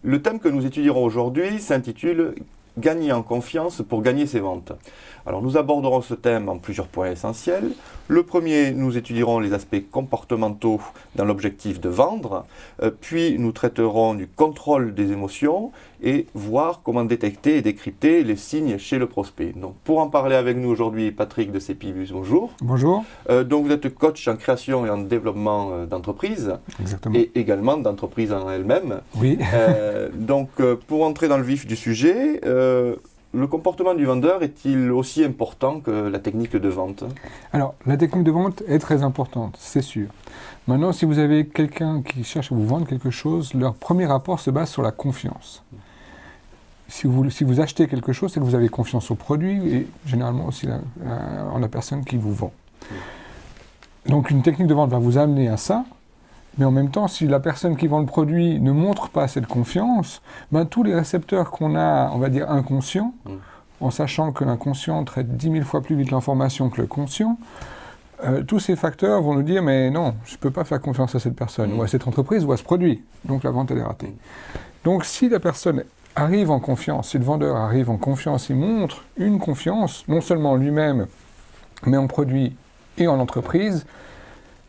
Le thème que nous étudierons aujourd'hui s'intitule « Gagner en confiance pour gagner ses ventes ». Alors nous aborderons ce thème en plusieurs points essentiels. Le premier, nous étudierons les aspects comportementaux dans l'objectif de vendre, puis nous traiterons du contrôle des émotions et voir comment détecter et décrypter les signes chez le prospect. Donc pour en parler avec nous aujourd'hui, Patrick de Cepibus, bonjour. Bonjour. Donc vous êtes coach en création et en développement d'entreprise. Exactement. Et également d'entreprise en elle-même. Oui. Donc pour entrer dans le vif du sujet, le comportement du vendeur est-il aussi important que la technique de vente? Alors, la technique de vente est très importante, c'est sûr. Maintenant, si vous avez quelqu'un qui cherche à vous vendre quelque chose, leur premier rapport se base sur la confiance. Si vous achetez quelque chose, c'est que vous avez confiance au produit et généralement aussi en la personne qui vous vend. Donc, une technique de vente va vous amener à ça. Mais en même temps, si la personne qui vend le produit ne montre pas cette confiance, tous les récepteurs qu'on a, on va dire inconscients, en sachant que l'inconscient traite 10 000 fois plus vite l'information que le conscient, tous ces facteurs vont nous dire « mais non, je ne peux pas faire confiance à cette personne, ou à cette entreprise, ou à ce produit ». Donc la vente, elle est ratée. Donc si la personne arrive en confiance, si le vendeur arrive en confiance, il montre une confiance, non seulement en lui-même, mais en produit et en entreprise,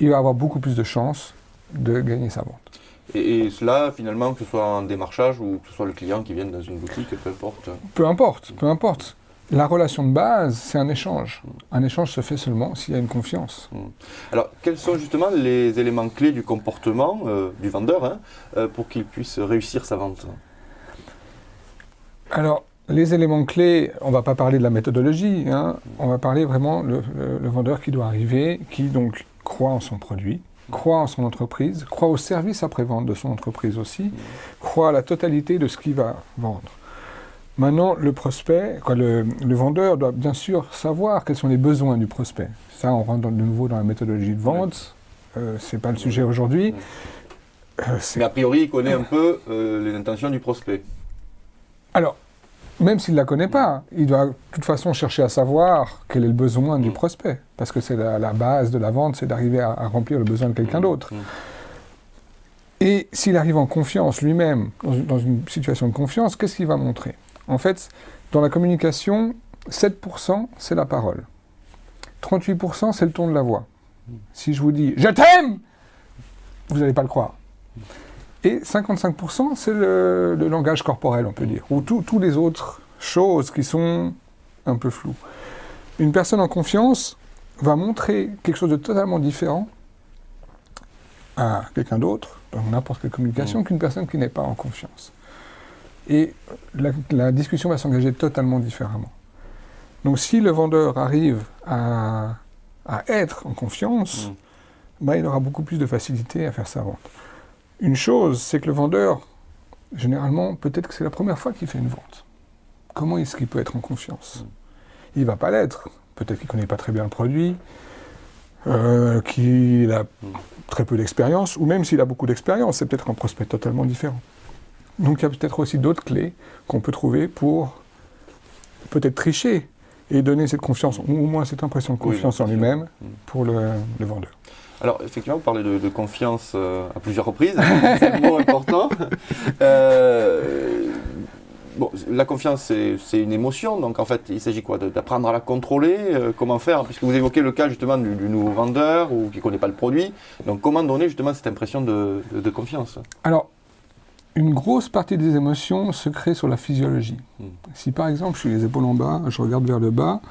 il va avoir beaucoup plus de chances de gagner sa vente. Et cela, finalement, que ce soit en démarchage ou que ce soit le client qui vienne dans une boutique, peu importe. Peu importe. La relation de base, c'est un échange. Un échange se fait seulement s'il y a une confiance. Alors, quels sont justement les éléments clés du comportement du vendeur pour qu'il puisse réussir sa vente? Alors, les éléments clés, on ne va pas parler de la méthodologie, on va parler vraiment le vendeur qui doit arriver, qui donc croit en son produit, croit en son entreprise, croit au service après-vente de son entreprise aussi, croit à la totalité de ce qu'il va vendre. Maintenant, le prospect, le vendeur doit bien sûr savoir quels sont les besoins du prospect. Ça, on rentre de nouveau dans la méthodologie de vente, c'est pas le sujet aujourd'hui. Mais a priori, il connaît un peu les intentions du prospect. Alors, même s'il ne la connaît pas, il doit de toute façon chercher à savoir quel est le besoin du prospect. Parce que c'est la base de la vente, c'est d'arriver à remplir le besoin de quelqu'un d'autre. Et s'il arrive en confiance lui-même, dans une situation de confiance, qu'est-ce qu'il va montrer? En fait, dans la communication, 7% c'est la parole. 38% c'est le ton de la voix. Si je vous dis « je t'aime », vous n'allez pas le croire. Et 55%, c'est le langage corporel, on peut dire, ou toutes les autres choses qui sont un peu floues. Une personne en confiance va montrer quelque chose de totalement différent à quelqu'un d'autre, dans n'importe quelle communication, qu'une personne qui n'est pas en confiance. Et la discussion va s'engager totalement différemment. Donc si le vendeur arrive à être en confiance, il aura beaucoup plus de facilité à faire sa vente. Une chose, c'est que le vendeur, généralement, peut-être que c'est la première fois qu'il fait une vente. Comment est-ce qu'il peut être en confiance? Il ne va pas l'être. Peut-être qu'il ne connaît pas très bien le produit, qu'il a très peu d'expérience, ou même s'il a beaucoup d'expérience, c'est peut-être un prospect totalement différent. Donc il y a peut-être aussi d'autres clés qu'on peut trouver pour peut-être tricher et donner cette confiance, ou au moins cette impression de confiance en lui-même pour le vendeur. Alors, effectivement, vous parlez de confiance à plusieurs reprises, c'est le mot important. La confiance, c'est une émotion, donc en fait, il s'agit quoi? D'apprendre à la contrôler, comment faire? Puisque vous évoquez le cas justement du nouveau vendeur ou qui ne connaît pas le produit, donc comment donner justement cette impression de confiance? Alors, une grosse partie des émotions se crée sur la physiologie. Si par exemple, je suis les épaules en bas, je regarde vers le bas,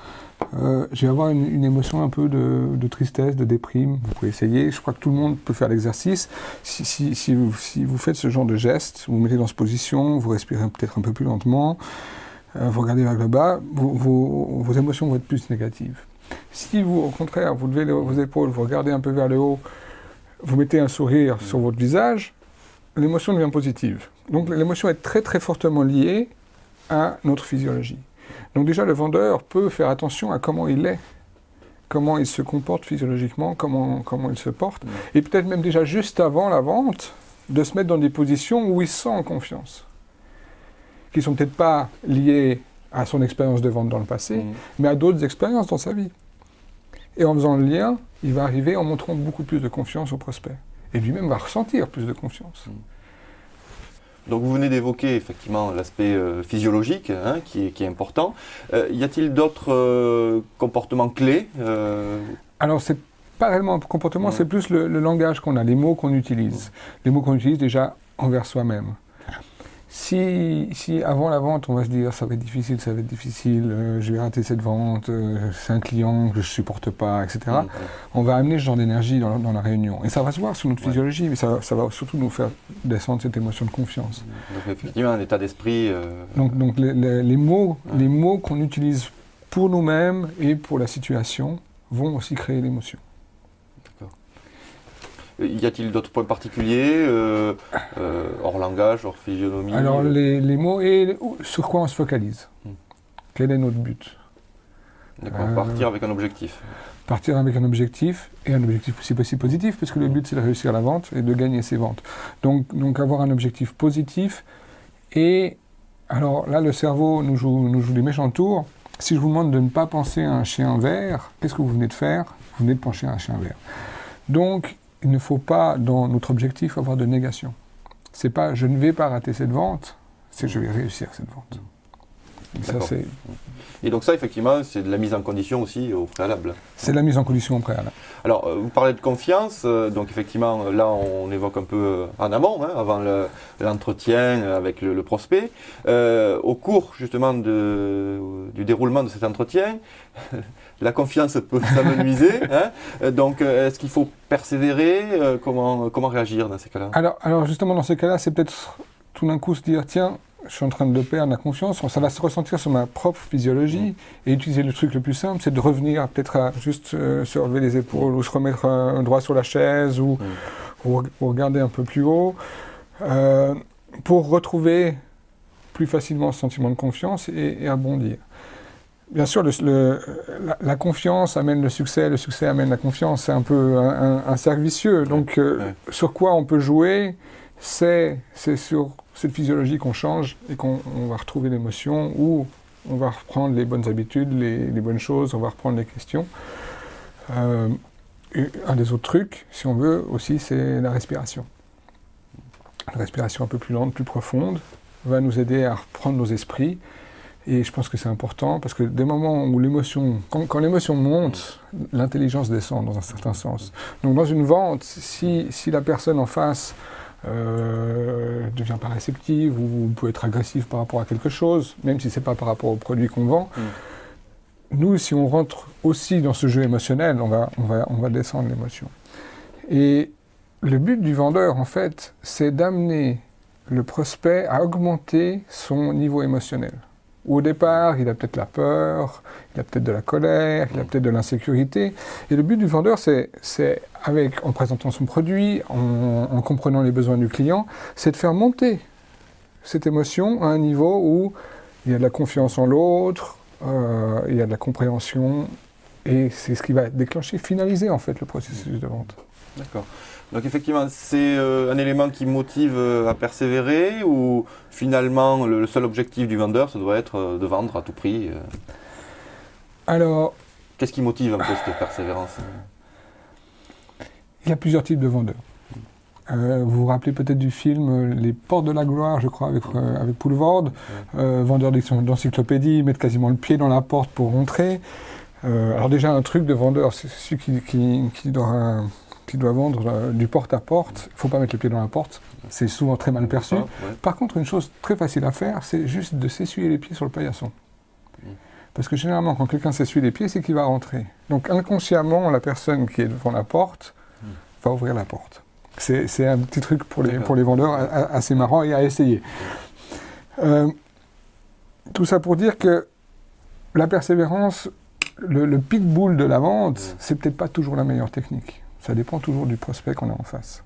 je vais avoir une émotion un peu de tristesse, de déprime. Vous pouvez essayer, je crois que tout le monde peut faire l'exercice. Si vous faites ce genre de geste, vous vous mettez dans cette position, vous respirez peut-être un peu plus lentement, vous regardez vers le bas, vos émotions vont être plus négatives. Si vous, au contraire, vous levez vos épaules, vous regardez un peu vers le haut, vous mettez un sourire sur votre visage, l'émotion devient positive. Donc l'émotion est très très fortement liée à notre physiologie. Donc déjà, le vendeur peut faire attention à comment il est, comment il se comporte physiologiquement, comment il se porte, et peut-être même déjà juste avant la vente, de se mettre dans des positions où il se sent en confiance, qui ne sont peut-être pas liées à son expérience de vente dans le passé, mais à d'autres expériences dans sa vie. Et en faisant le lien, il va arriver en montrant beaucoup plus de confiance au prospect. Et lui-même va ressentir plus de confiance. Donc vous venez d'évoquer effectivement l'aspect physiologique qui est important. Y a-t-il d'autres comportements clés Alors c'est pas réellement un comportement, c'est plus le langage qu'on a, les mots qu'on utilise. Les mots qu'on utilise déjà envers soi-même. Si avant la vente, on va se dire ça va être difficile, je vais rater cette vente, c'est un client que je supporte pas, etc. On va amener ce genre d'énergie dans la réunion. Et ça va se voir sur notre physiologie, mais ça va surtout nous faire descendre cette émotion de confiance. Donc effectivement, un état d'esprit... Donc les mots qu'on utilise pour nous-mêmes et pour la situation vont aussi créer l'émotion. Y a-t-il d'autres points particuliers, hors langage, hors physionomie? Alors les mots et sur quoi on se focalise. Quel est notre but? D'accord, partir avec un objectif. Partir avec un objectif, et un objectif aussi positif, parce que le but c'est de réussir la vente et de gagner ses ventes. Donc avoir un objectif positif, et alors là le cerveau nous joue des méchants tours. Si je vous demande de ne pas penser à un chien vert, qu'est-ce que vous venez de faire? Vous venez de penser à un chien vert. Donc il ne faut pas, dans notre objectif, avoir de négation. C'est pas « je ne vais pas rater cette vente », c'est « je vais réussir cette vente ». Et donc ça, effectivement, c'est de la mise en condition aussi au préalable. C'est de la mise en condition au préalable. Alors, vous parlez de confiance, donc effectivement, là, on évoque un peu en amont, avant l'entretien avec le prospect. Au cours, justement, du déroulement de cet entretien, la confiance peut s'amenuiser. Donc, est-ce qu'il faut persévérer? Comment réagir dans ces cas-là? Alors, justement, dans ces cas-là, c'est peut-être tout d'un coup se dire, tiens, je suis en train de perdre la confiance, ça va se ressentir sur ma propre physiologie, et utiliser le truc le plus simple, c'est de revenir peut-être à juste se relever les épaules, ou se remettre droit sur la chaise, ou regarder un peu plus haut, pour retrouver plus facilement ce sentiment de confiance et rebondir. Bien sûr, la confiance amène le succès amène la confiance, c'est un peu un cercle vicieux, donc sur quoi on peut jouer, c'est sur cette physiologie qu'on change et qu'on va retrouver l'émotion, ou on va reprendre les bonnes habitudes, les bonnes choses, on va reprendre les questions. Un des autres trucs, si on veut, aussi, c'est la respiration. La respiration un peu plus lente, plus profonde, va nous aider à reprendre nos esprits. Et je pense que c'est important, parce que des moments où l'émotion, quand l'émotion monte, l'intelligence descend dans un certain sens. Donc dans une vente, si la personne en face ne devient pas réceptive ou peut être agressive par rapport à quelque chose, même si ce n'est pas par rapport au produit qu'on vend, nous, si on rentre aussi dans ce jeu émotionnel, on va descendre l'émotion. Et le but du vendeur, en fait, c'est d'amener le prospect à augmenter son niveau émotionnel. Au départ, il a peut-être la peur, il a peut-être de la colère, il a peut-être de l'insécurité. Et le but du vendeur, c'est en présentant son produit, en comprenant les besoins du client, c'est de faire monter cette émotion à un niveau où il y a de la confiance en l'autre, il y a de la compréhension, et c'est ce qui va déclencher, finaliser en fait le processus de vente. D'accord. Donc effectivement, c'est un élément qui motive à persévérer, ou finalement le seul objectif du vendeur, ça doit être de vendre à tout prix? Alors, qu'est-ce qui motive un peu cette persévérance? Il y a plusieurs types de vendeurs. Vous vous rappelez peut-être du film Les Portes de la Gloire, je crois, avec Poulvord. Vendeur d'encyclopédie, mettre quasiment le pied dans la porte pour rentrer. Alors déjà, un truc de vendeur, c'est celui qui doit vendre du porte-à-porte. Il ne faut pas mettre le pied dans la porte, c'est souvent très mal perçu. Par contre, une chose très facile à faire, c'est juste de s'essuyer les pieds sur le paillasson. Parce que généralement, quand quelqu'un s'essuie les pieds, c'est qu'il va rentrer. Donc inconsciemment, la personne qui est devant la porte va ouvrir la porte. C'est un petit truc pour les vendeurs assez marrant et à essayer. Tout ça pour dire que la persévérance, le pitbull de la vente, c'est peut-être pas toujours la meilleure technique. Ça dépend toujours du prospect qu'on a en face.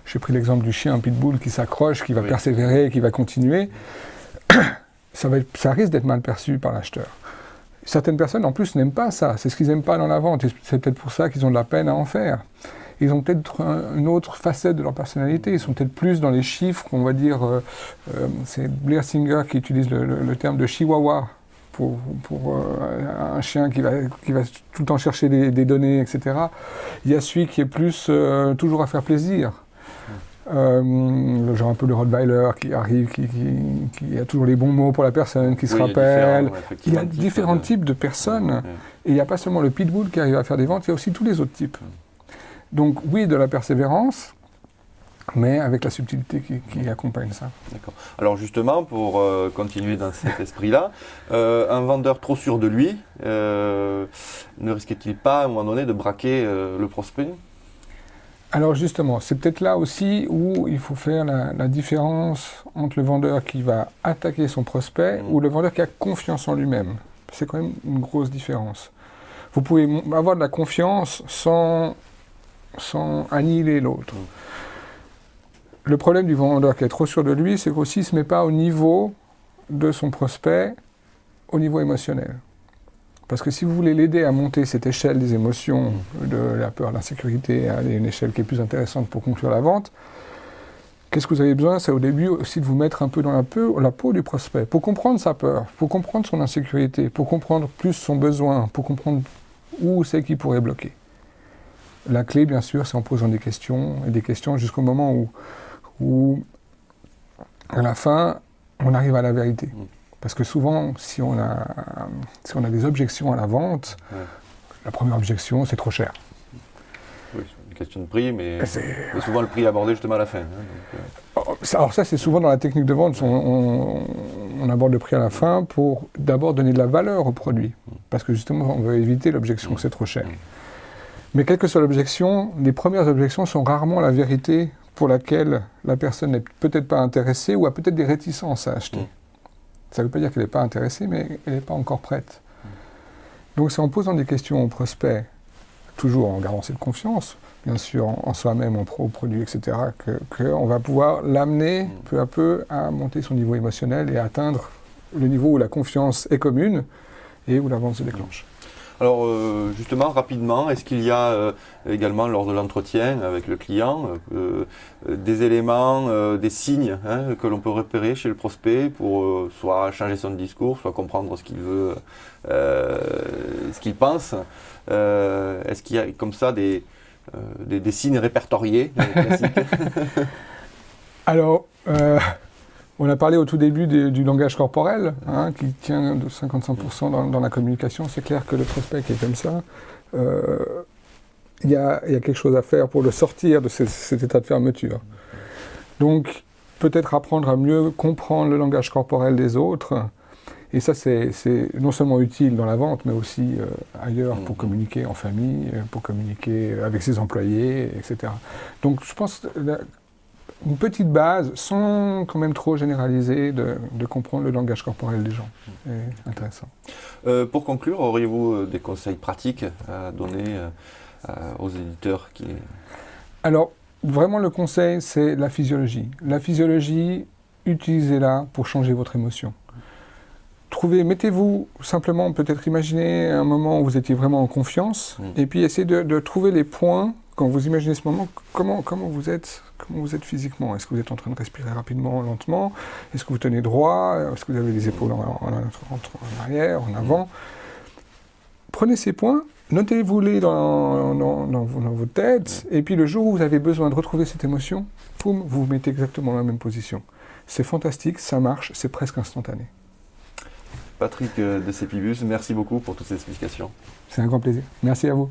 J'ai pris l'exemple du chien pitbull qui s'accroche, qui va persévérer, qui va continuer. Ça risque d'être mal perçu par l'acheteur. Certaines personnes, en plus, n'aiment pas ça. C'est ce qu'ils n'aiment pas dans la vente. Et c'est peut-être pour ça qu'ils ont de la peine à en faire. Ils ont peut-être une autre facette de leur personnalité. Ils sont peut-être plus dans les chiffres, on va dire... c'est Blair Singer qui utilise le terme de chihuahua pour un chien qui va tout le temps chercher des données, etc. Il y a celui qui est plus toujours à faire plaisir. genre un peu le Rottweiler qui arrive, qui a toujours les bons mots pour la personne, qui se rappelle. Il y a différents types de personnes. Et il n'y a pas seulement le pitbull qui arrive à faire des ventes, il y a aussi tous les autres types. Donc oui, de la persévérance, mais avec la subtilité qui accompagne ça. D'accord. Alors justement, pour continuer dans cet esprit-là, un vendeur trop sûr de lui, ne risquait-il pas à un moment donné de braquer le prospect ? Alors justement, c'est peut-être là aussi où il faut faire la différence entre le vendeur qui va attaquer son prospect ou le vendeur qui a confiance en lui-même. C'est quand même une grosse différence. Vous pouvez avoir de la confiance sans annihiler l'autre. Le problème du vendeur qui est trop sûr de lui, c'est qu'aussi il ne se met pas au niveau de son prospect, au niveau émotionnel. Parce que si vous voulez l'aider à monter cette échelle des émotions, de la peur, de l'insécurité, à une échelle qui est plus intéressante pour conclure la vente, qu'est-ce que vous avez besoin ? C'est au début aussi de vous mettre un peu dans la peau du prospect, pour comprendre sa peur, pour comprendre son insécurité, pour comprendre plus son besoin, pour comprendre où c'est qu'il pourrait bloquer. La clé, bien sûr, c'est en posant des questions, et des questions jusqu'au moment où, à la fin, on arrive à la vérité. Parce que souvent, si on a des objections à la vente, la première objection, c'est trop cher. Oui, c'est une question de prix, mais souvent le prix est abordé justement à la fin. Alors ça, c'est souvent dans la technique de vente, on aborde le prix à la fin pour d'abord donner de la valeur au produit. Parce que justement, on veut éviter l'objection que c'est trop cher. Mais quelle que soit l'objection, les premières objections sont rarement la vérité pour laquelle la personne n'est peut-être pas intéressée ou a peut-être des réticences à acheter. Ça ne veut pas dire qu'elle n'est pas intéressée, mais elle n'est pas encore prête. Donc c'est en posant des questions au prospect, toujours en gardant cette confiance, bien sûr en soi-même, au produit, etc., qu'on va pouvoir l'amener peu à peu à monter son niveau émotionnel et à atteindre le niveau où la confiance est commune et où la vente se déclenche. Alors justement, rapidement, est-ce qu'il y a également lors de l'entretien avec le client des éléments, des signes que l'on peut repérer chez le prospect pour soit changer son discours, soit comprendre ce qu'il veut, ce qu'il pense. Est-ce qu'il y a comme ça des signes répertoriés classiques? Alors, on a parlé au tout début du langage corporel, qui tient de 55% dans la communication. C'est clair que le prospect qui est comme ça, il y a quelque chose à faire pour le sortir de cet état de fermeture. Donc, peut-être apprendre à mieux comprendre le langage corporel des autres. Et ça, c'est non seulement utile dans la vente, mais aussi ailleurs pour communiquer en famille, pour communiquer avec ses employés, etc. Donc, je pense une petite base, sans quand même trop généraliser, de comprendre le langage corporel des gens. C'est intéressant. Pour conclure, auriez-vous des conseils pratiques à donner aux éditeurs qui... Alors, vraiment, le conseil, c'est la physiologie. La physiologie, utilisez-la pour changer votre émotion. Mettez-vous simplement, peut-être imaginez un moment où vous étiez vraiment en confiance, et puis essayez de trouver les points, quand vous imaginez ce moment, comment vous êtes physiquement. Est-ce que vous êtes en train de respirer rapidement, lentement? Est-ce que vous tenez droit? Est-ce que vous avez les épaules en arrière, en avant? Prenez ces points, notez-vous-les dans votre tête, et puis le jour où vous avez besoin de retrouver cette émotion, boum, vous vous mettez exactement dans la même position. C'est fantastique, ça marche, c'est presque instantané. Patrick de Cepibus, merci beaucoup pour toutes ces explications. C'est un grand plaisir. Merci à vous.